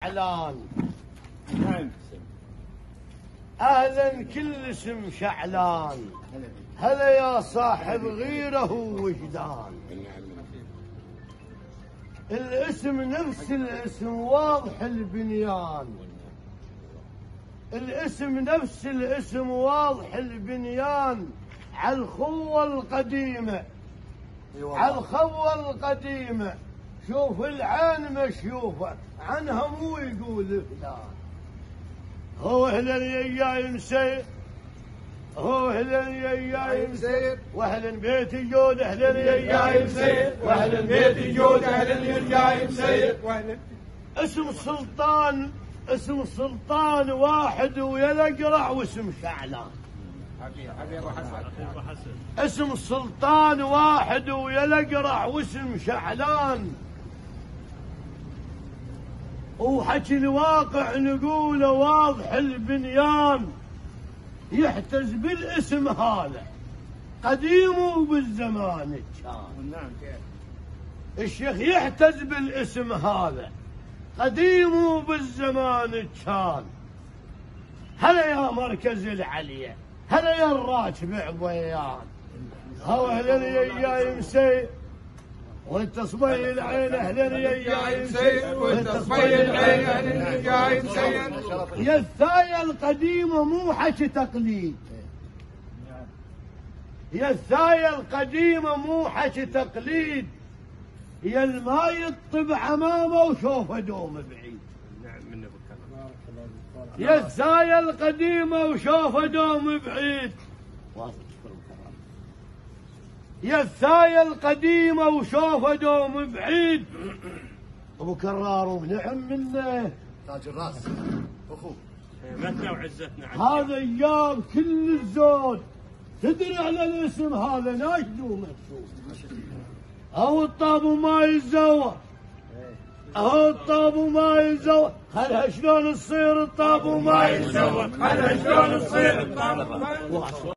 شعلان. أهلا كل اسم شعلان، هلا يا صاحب غيره وجدان. الاسم نفس الاسم واضح البنيان، الاسم نفس الاسم واضح البنيان. عالخوة القديمة عالخوة القديمة، شوف العين مشوفة عنها مو يقول فلان. هو اهلا يا مسير، هو اهلا يا مسير، واهلا بيت الجود اهلا يا مسير، واهلا بيت الجود اهلا يا مسير. اسم سلطان، اسم سلطان واحد ويا الاقرع واسم شعلان. اسم السلطان واحد ويا الاقرع واسم شعلان. وحكي الواقع نقوله واضح البنيان، يحتز بالاسم هذا قديم وبالزمان كان. الشيخ يحتز بالاسم هذا قديم وبالزمان كان. هلا يا مركز العليا، هلا يا الراتب عبيان. هو اهلا يا مسير، وانت صبي العين اهلا يا مسير، وانت صبي العين اهلا يا مسير. يا الثاية القديمة مو حكي تقليد، يا الثاية القديمة مو حكي تقليد. يا الماي يطب عمامه وشوفه دوم بعيد. يا الثاية القديمة وشوفه دوم بعيد. يا الثاية القديمة وشوفه دوم بعيد. ابو كرار ونعم منه تاج الراس اخوه متنا وعزتنا. هذا ايام كل الزود. تدري على الاسم هذا ناشد ومكسور. او الطاب وما يتزوج، اهو الطاب وما يتزوج. خلها شلون تصير الطاب وما يتزوج، خلها شلون تصير الطاب وما يتزوج.